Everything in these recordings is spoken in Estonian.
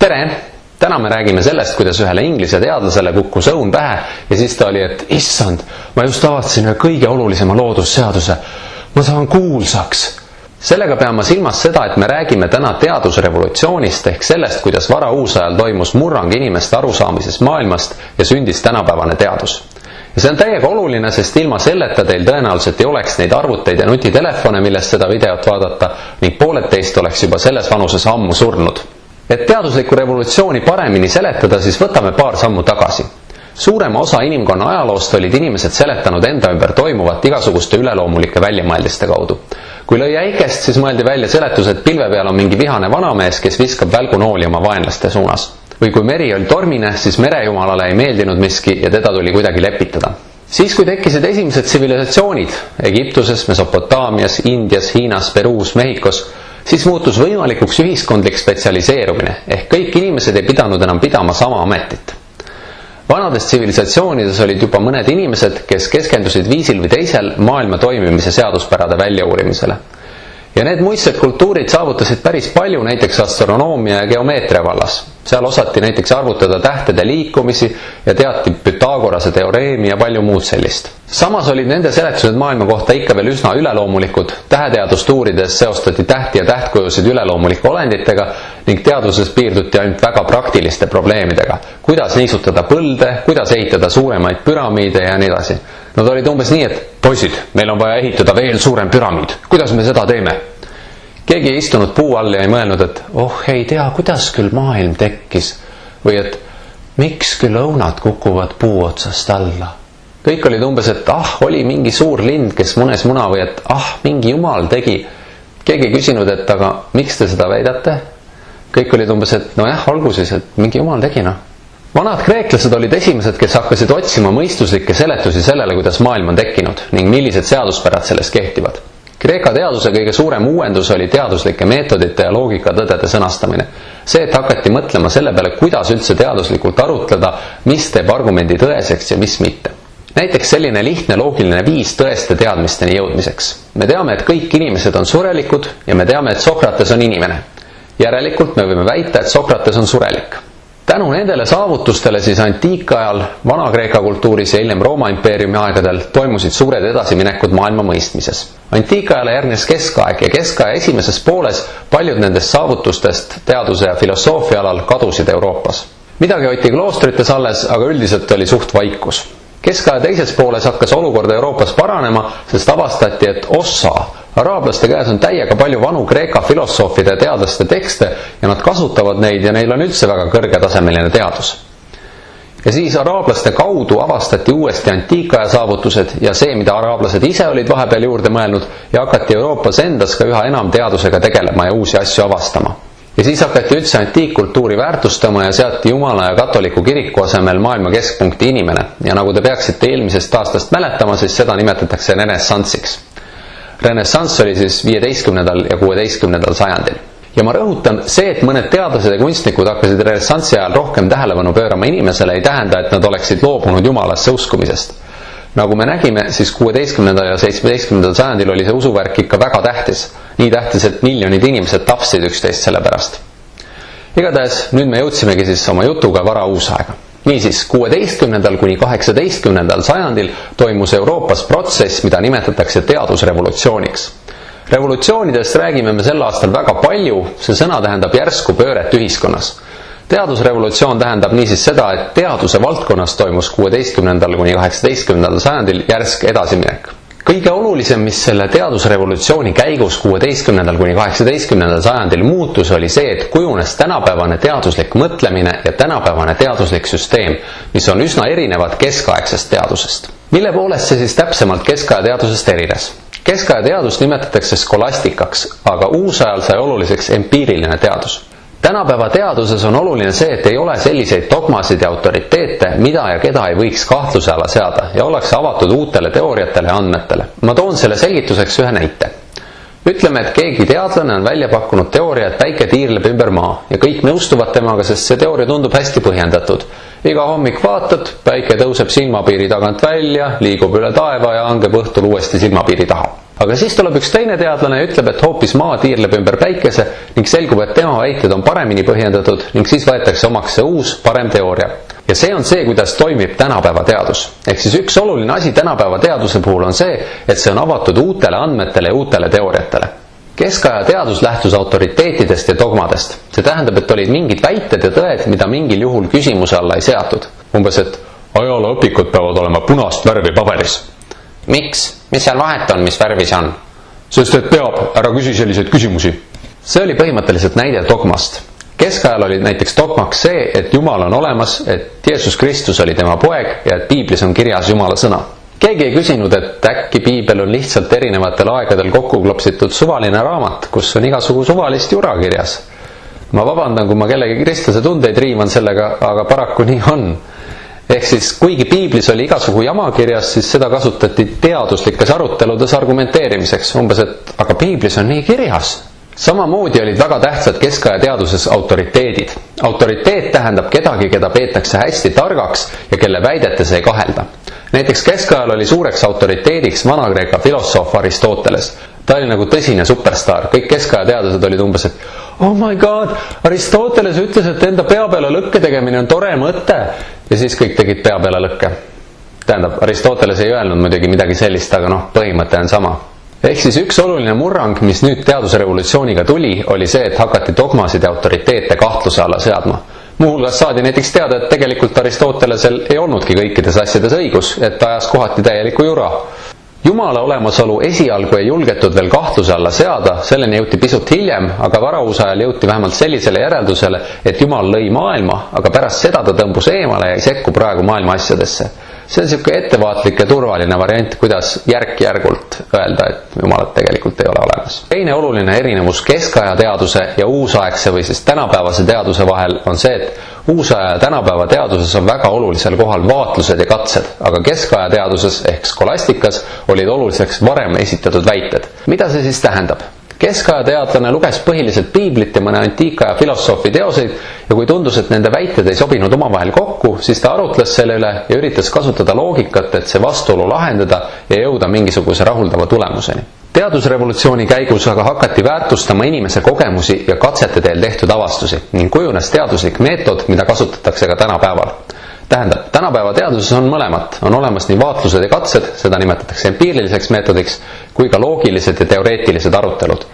Tere! Täna me räägime sellest, kuidas ühele inglise teadlasele kukkus õun pähe ja siis ta oli, et issand, ma just avastasin ühe kõige olulisema loodusseaduse. Ma saan kuulsaks. Sellega peame silmas seda, et me räägime täna teadusrevolutsioonist ehk sellest, kuidas varauusajal toimus murrang inimeste arusaamises maailmast ja sündis tänapäevane teadus. Ja see on täiega oluline, sest ilma selleta teil tõenäoliselt ei oleks neid arvuteid ja nutitelefone, millest seda videot vaadata ning pooled teist oleks juba selles vanuses ammu surnud. Et teaduslikku revolutsiooni paremini seletada, siis võtame paar sammu tagasi. Suurema osa inimkonna ajaloost olid inimesed seletanud enda ümber toimuvat igasuguste üleloomulike väljamõeldiste kaudu. Kui lõi äikest, siis mõeldi välja seletus, et pilve peal on mingi vihane vanamees, kes viskab välgunooli oma vaenlaste suunas. Või kui meri oli tormine, siis merejumalale ei meeldinud miski ja teda tuli kuidagi lepitada. Siis kui tekkisid esimesed tsivilisatsioonid Egiptuses, Mesopotaamias, Indias, Hiinas, Peruus, Mehhikos, siis muutus võimalikuks ühiskondlik spetsialiseerumine, ehk kõik inimesed ei pidanud enam pidama sama ametit. Vanades tsivilisatsioonides olid juba mõned inimesed, kes keskendusid viisil või teisel maailma toimimise seaduspärade väljauurimisele. Ja need muistsed kultuurid saavutasid päris palju näiteks astronoomia ja geomeetria vallas. Seal osati näiteks arvutada tähtede liikumisi ja teati Pythagorase teoreemi ja palju muud sellist. Samas olid nende seletused maailma kohta ikka veel üsna üleloomulikud. Täheteadust uurides seostati tähti ja tähtkujusid üleloomulike olenditega ning teaduses piirduti ainult väga praktiliste probleemidega. Kuidas niisutada põlde, kuidas ehitada suuremaid püramiide ja nii edasi. Nad olid umbes nii, et poisid, meil on vaja ehitada veel suurem püramiid. Kuidas me seda teeme? Keegi ei istunud puu all ja ei mõelnud, et ei tea, kuidas küll maailm tekkis. Või et miks küll õunad kukuvad puu otsast alla. Kõik olid umbes, et oli mingi suur lind, kes munes muna või et mingi jumal tegi. Keegi ei küsinud, et aga miks te seda väidate? Kõik olid umbes, et olgu siis, et mingi jumal tegi . Vanad kreeklased olid esimesed, kes hakkasid otsima mõistuslikke seletusi sellele, kuidas maailm on tekkinud ning millised seaduspärad selles kehtivad. Kreeka teaduse kõige suurem uuendus oli teaduslike meetodite ja loogikatõdede sõnastamine. See, et hakati mõtlema selle peale, kuidas üldse teaduslikult arutleda, mis teeb argumendi tõeseks ja mis mitte. Näiteks selline lihtne loogiline viis tõeste teadmisteni jõudmiseks. Me teame, et kõik inimesed on surelikud ja me teame, et Sokrates on inimene. Järelikult me võime väita, et Sokrates on surelik. Tänu nendele saavutustele siis antiikajal, Vana-Kreeka kultuuris ja hiljem Rooma impeeriumi aegadel toimusid suured edasiminekud maailma mõistmises. Antiikajale järgnes keskaeg ja keskaja esimeses pooles paljud nendest saavutustest teaduse ja filosoofia alal kadusid Euroopas. Midagi hoiti kloostrites alles, aga üldiselt oli suht vaikus. Keskaja teises pooles hakkas olukorda Euroopas paranema, sest avastati, et araablaste käes on täiega palju vanu Kreeka filosoofide ja teadlaste tekste ja nad kasutavad neid ja neil on üldse väga kõrgetasemeline teadus. Ja siis araablaste kaudu avastati uuesti antiikaja saavutused ja see, mida araablased ise olid vahepeal juurde mõelnud ja hakati Euroopas endas ka üha enam teadusega tegelema ja uusi asju avastama. Ja siis hakati üldse antiikkultuuri väärtustama ja seati Jumala ja katoliku kiriku asemel maailma keskpunkti inimene ja nagu te peaksite eelmisest aastast mäletama, siis seda nimetatakse renessansiks. Renessanss oli siis 15. ja 16. sajandil. Ja ma rõhutan, see, et mõned teadlased ja kunstnikud hakkasid renessansi ajal rohkem tähelepanu pöörama inimesele, ei tähenda, et nad oleksid loobunud jumalasse uskumisest. Nagu me nägime, siis 16. ja 17. sajandil oli see usuvärk ikka väga tähtis. Nii tähtis, et miljonid inimesed tapsid üksteist selle pärast. Igatahes, nüüd me jõudsimegi siis oma jutuga varauusaega. Niisiis, 16. kuni 18. sajandil toimus Euroopas protsess, mida nimetatakse teadusrevolutsiooniks. Revolutsioonidest räägime me sel aastal väga palju, see sõna tähendab järsku pööret ühiskonnas. Teadusrevolutsioon tähendab niisiis seda, et teaduse valdkonnas toimus 16. kuni 18. sajandil järsk edasiminek. Kõige olulisem, mis selle teadusrevolutsiooni käigus 16. kuni 18. sajandil muutus, oli see, et kujunes tänapäevane teaduslik mõtlemine ja tänapäevane teaduslik süsteem, mis on üsna erinevad keskaegsest teadusest. Mille poolest see siis täpsemalt keskaja teadusest erines? Keskaja teadust nimetatakse skolastikaks, aga uusajal sai oluliseks empiiriline teadus. Tänapäeva teaduses on oluline see, et ei ole selliseid dogmasid ja autoriteete, mida ja keda ei võiks kahtluse alla seada ja ollakse avatud uutele teooriatele ja andmetele. Ma toon selle selgituseks ühe näite. Ütleme, et keegi teadlane on välja pakkunud teooria, et päike tiirleb ümber maa ja kõik nõustuvad temaga, sest see teooria tundub hästi põhjendatud. Iga hommik vaatad, päike tõuseb silmapiiri tagant välja, liigub üle taeva ja angeb õhtul uuesti silmapiiri taha. Aga siis tuleb üks teine teadlane ja ütleb, et hoopis maa tiirleb ümber päikese ning selgub, et tema väited on paremini põhjendatud ning siis võetakse omaks see uus, parem teooria. Ja see on see, kuidas toimib tänapäeva teadus. Ehk siis üks oluline asi tänapäeva teaduse puhul on see, et see on avatud uutele andmetele ja uutele teooriatele. Keskaja teadus lähtus autoriteetidest ja dogmadest. See tähendab, et olid mingid väited ja tõed, mida mingil juhul küsimuse alla ei seatud. Umbes, et ajalooõpikud peavad olema punast värvi paberis. Miks? Mis seal vahet on, mis värvi see on? Sest et peab, ära küsi selliseid küsimusi. See oli põhimõtteliselt näide dogmast. Keskajal oli näiteks dogmaks see, et Jumal on olemas, et Jeesus Kristus oli tema poeg ja et piiblis on kirjas Jumala sõna. Keegi ei küsinud, et äkki piibel on lihtsalt erinevatel aegadel kokku klopsitud suvaline raamat, kus on igasugu suvalist jura kirjas. Ma vabandan, kui ma kellegi kristlase tundeid riivan sellega, aga paraku nii on. Ehk siis, kuigi piiblis oli igasugu jama kirjas, siis seda kasutati teaduslikes aruteludes argumenteerimiseks. Umbes, et aga piiblis on nii kirjas. Samamoodi olid väga tähtsad keskaja teaduses autoriteedid. Autoriteet tähendab kedagi, keda peetakse hästi targaks ja kelle väidetes ei kahelda. Näiteks keskajal oli suureks autoriteediks Vana-Kreeka filosoof Aristoteles. Ta oli nagu tõsine superstar. Kõik keskaja teadused olid umbes, et oh my god, Aristoteles ütles, et enda pea peale lõkke tegemine on tore mõte. Ja siis kõik tegid pea peale lõkke. Tähendab, Aristoteles ei öelnud muidugi midagi sellist, aga põhimõte on sama. Ehk siis üks oluline murrang, mis nüüd teadusrevolutsiooniga tuli, oli see, et hakati dogmasid ja autoriteete kahtluse alla seadma. Muuhulgas saadi näiteks teada, et tegelikult Aristotelesel ei olnudki kõikides asjades õigus, et ta ajas kohati täieliku jura. Jumala olemasolu esialgu ei julgetud veel kahtluse alla seada, selleni jõuti pisut hiljem, aga varausajal jõuti vähemalt sellisele järeldusele, et Jumal lõi maailma, aga pärast seda ta tõmbus eemale ja ei sekku praegu maailma asjadesse. See on niisugune ettevaatlik ja turvaline variant, kuidas järk-järgult öelda, et Jumalat tegelikult ei ole olemas. Teine oluline erinevus keskaja teaduse ja uusaegse või siis tänapäevase teaduse vahel on see, et uusaja ja tänapäeva teaduses on väga olulisel kohal vaatlused ja katsed, aga keskaja teaduses ehk skolastikas olid oluliseks varem esitatud väited. Mida see siis tähendab? Keskaja teadlane luges põhiliselt piiblit ja mõne antiikaja filosoofi teoseid ja kui tundus, et nende väited ei sobinud omavahel kokku, siis ta arutles selle üle ja üritas kasutada loogikat, et see vastuolu lahendada ja jõuda mingisuguse rahuldava tulemuseni. Teadusrevolutsiooni käigus aga hakati väärtustama inimese kogemusi ja katsete teel tehtud avastusi ning kujunes teaduslik meetod, mida kasutatakse ka tänapäeval. Tähendab, tänapäeva teaduses on mõlemat. On olemas nii vaatlused ja katsed, seda nimetatakse empiiriliseks meetodiks, kui ka loogilised ja teoreetilised arutelud.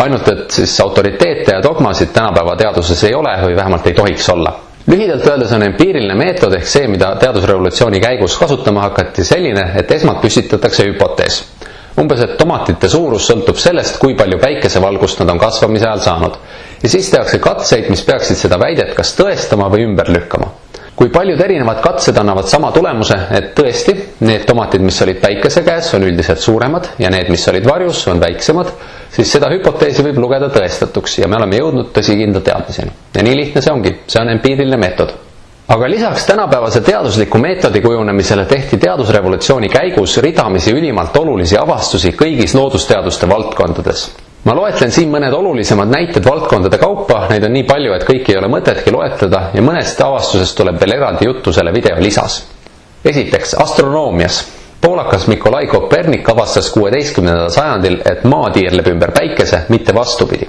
Ainult, et siis autoriteete ja dogmasid tänapäeva teaduses ei ole või vähemalt ei tohiks olla. Lühidalt öeldes on empiiriline meetod ehk see, mida teadusrevolutsiooni käigus kasutama hakati selline, et esmalt püstitatakse hüpotees. Umbes, et tomatite suurus sõltub sellest, kui palju päikesevalgust nad on kasvamise ajal saanud. Ja siis tehakse katseid, mis peaksid seda väidet kas tõestama või ümber lükkama. Kui paljud erinevad katsed annavad sama tulemuse, et tõesti, need tomatid, mis olid päikese käes, on üldiselt suuremad ja need, mis olid varjus, on väiksemad, siis seda hüpoteesi võib lugeda tõestatuks ja me oleme jõudnud tõsikindla teadmiseni. Ja nii lihtne see ongi, see on empiiriline meetod. Aga lisaks tänapäevase teadusliku meetodi kujunemisele tehti teadusrevolutsiooni käigus ridamisi ülimalt olulisi avastusi kõigis loodusteaduste valdkondades. Ma loetlen siin mõned olulisemad näited valdkondade kaupa, neid on nii palju, et kõiki ei ole mõtetki loetleda ja mõnest avastusest tuleb veel eraldi juttu selle video lisas. Esiteks, astronoomias. Poolakas Mikolai Kopernik avastas 16. sajandil, et maa tiirleb ümber päikese, mitte vastupidi.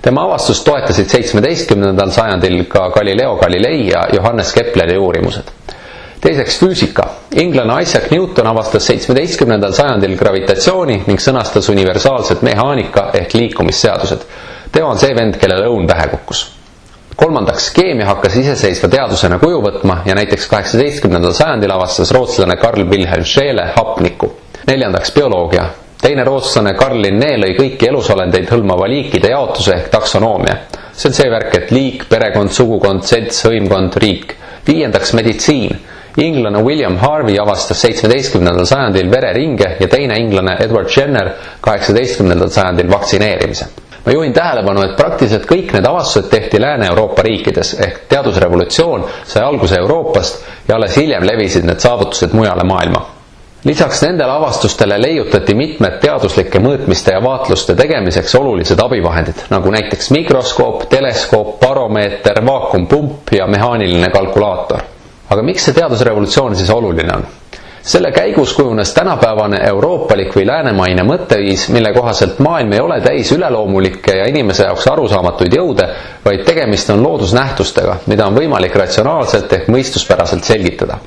Tema avastust toetasid 17. sajandil ka Galileo Galilei ja Johannes Kepleri uurimused. Teiseks, füüsika. Inglane Isaac Newton avastas 17. sajandil gravitatsiooni ning sõnastas universaalset mehaanika ehk liikumisseadused. Tema on see vend, kellele õun pähe kukkus. Kolmandaks, keemia hakkas iseseisva teadusena kuju võtma ja näiteks 18. sajandil avastas rootslane Carl Wilhelm Scheele hapniku. Neljandaks, bioloogia. Teine rootslane Carl Linné lõi kõiki elusolendeid hõlmava liikide jaotuse ehk taksonoomia. See on see värk, et liik, perekond, sugukond, selts, hõimkond, riik. Viiendaks, meditsiin. Inglane William Harvey avastas 17. sajandil vereringe ja teine inglane Edward Jenner 18. sajandil vaktsineerimise. Ma juhin tähelepanu, et praktiliselt kõik need avastused tehti Lääne-Euroopa riikides ehk teadusrevolutsioon sai alguse Euroopast ja alles hiljem levisid need saavutused mujale maailma. Lisaks nendele avastustele leiutati mitmed teaduslike mõõtmiste ja vaatluste tegemiseks olulised abivahendid, nagu näiteks mikroskoop, teleskoop, baromeeter, vaakumpump ja mehaaniline kalkulaator. Aga miks see teadusrevolutsioon siis oluline on? Selle käigus kujunes tänapäevane euroopalik või läänemaine mõtteviis, mille kohaselt maailm ei ole täis üleloomulikke ja inimese jaoks arusaamatuid jõude, vaid tegemist on loodusnähtustega, mida on võimalik ratsionaalselt ehk mõistuspäraselt selgitada.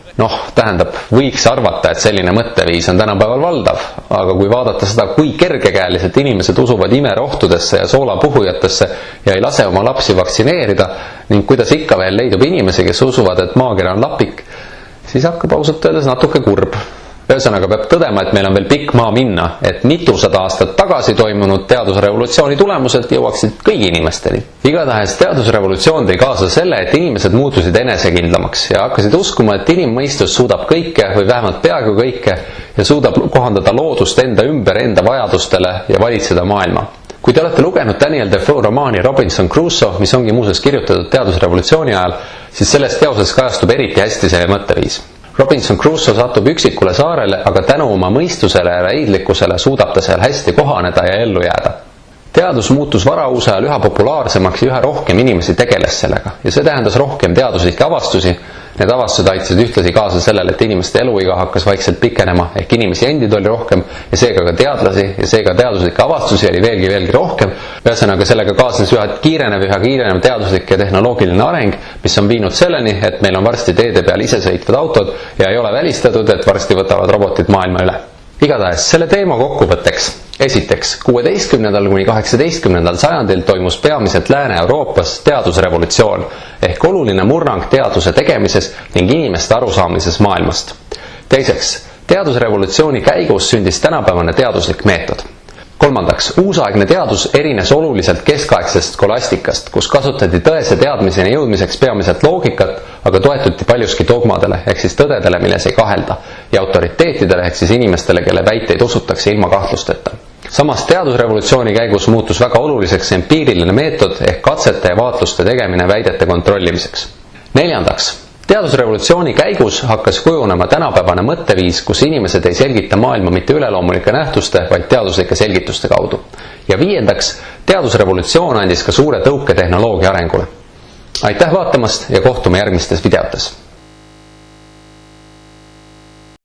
Tähendab, võiks arvata, et selline mõtteviis on tänapäeval valdav, aga kui vaadata seda, kui kergekäeliselt inimesed usuvad imerohtudesse ja soolapuhujatesse ja ei lase oma lapsi vaktsineerida ning kuidas ikka veel leidub inimesi, kes usuvad, et maakera on lapik, siis hakkab ausalt öeldes natuke kurb. Ühesõnaga peab tõdema, et meil on veel pikk maa minna, et mitusada aastat tagasi toimunud teadusrevolutsiooni tulemused jõuaksid kõigi inimesteni. Igatahes teadusrevolutsioon tõi kaasa selle, et inimesed muutusid enesekindlamaks ja hakkasid uskuma, et inimmõistus suudab kõike või vähemalt peaaegu kõike ja suudab kohandada loodust enda ümber enda vajadustele ja valitseda maailma. Kui te olete lugenud Daniel Defoe romaani Robinson Crusoe, mis ongi muuseas kirjutatud teadusrevolutsiooni ajal, siis selles teoses kajastub eriti hästi see mõtteviis. Robinson Crusoe satub üksikule saarele, aga tänu oma mõistusele ja leidlikkusele suudab ta seal hästi kohaneda ja ellu jääda. Teadus muutus varauuse ajal üha populaarsemaks ja üha rohkem inimesi tegeles sellega ja see tähendas rohkem teaduslikke avastusi. Need avastused aitasid ühtlasi kaasa sellele, et inimeste eluiga hakkas vaikselt pikenema ehk inimesi endid oli rohkem ja seega ka teadlasi ja seega teaduslikke avastusi oli veelgi rohkem. Ühesõnaga sellega kaasnes üha kiirenev teaduslik ja tehnoloogiline areng, mis on viinud selleni, et meil on varsti teede peal isesõitvad autod ja ei ole välistatud, et varsti võtavad robotid maailma üle. Igatahes selle teema kokkuvõtteks. Esiteks, 16. kuni 18. sajandil toimus peamiselt Lääne-Euroopas teadusrevolutsioon ehk oluline murrang teaduse tegemises ning inimeste arusaamises maailmast. Teiseks, teadusrevolutsiooni käigus sündis tänapäevane teaduslik meetod. Kolmandaks, uusaegne teadus erines oluliselt keskaegsest skolastikast, kus kasutati tõese teadmiseni jõudmiseks peamiselt loogikat, aga toetuti paljuski dogmadele ehk siis tõdedele, milles ei kahelda, ja autoriteetidele ehk siis inimestele, kelle väiteid usutakse ilma kahtlusteta. Samas teadusrevolutsiooni käigus muutus väga oluliseks empiiriline meetod ehk katsete ja vaatluste tegemine väidete kontrollimiseks. Neljandaks, teadusrevolutsiooni käigus hakkas kujunema tänapäevane mõtteviis, kus inimesed ei selgita maailma mitte üleloomulike nähtuste, vaid teaduslike selgituste kaudu. Ja viiendaks, teadusrevolutsioon andis ka suure tõuke tehnoloogia arengule. Aitäh vaatamast ja kohtume järgmistes videotes!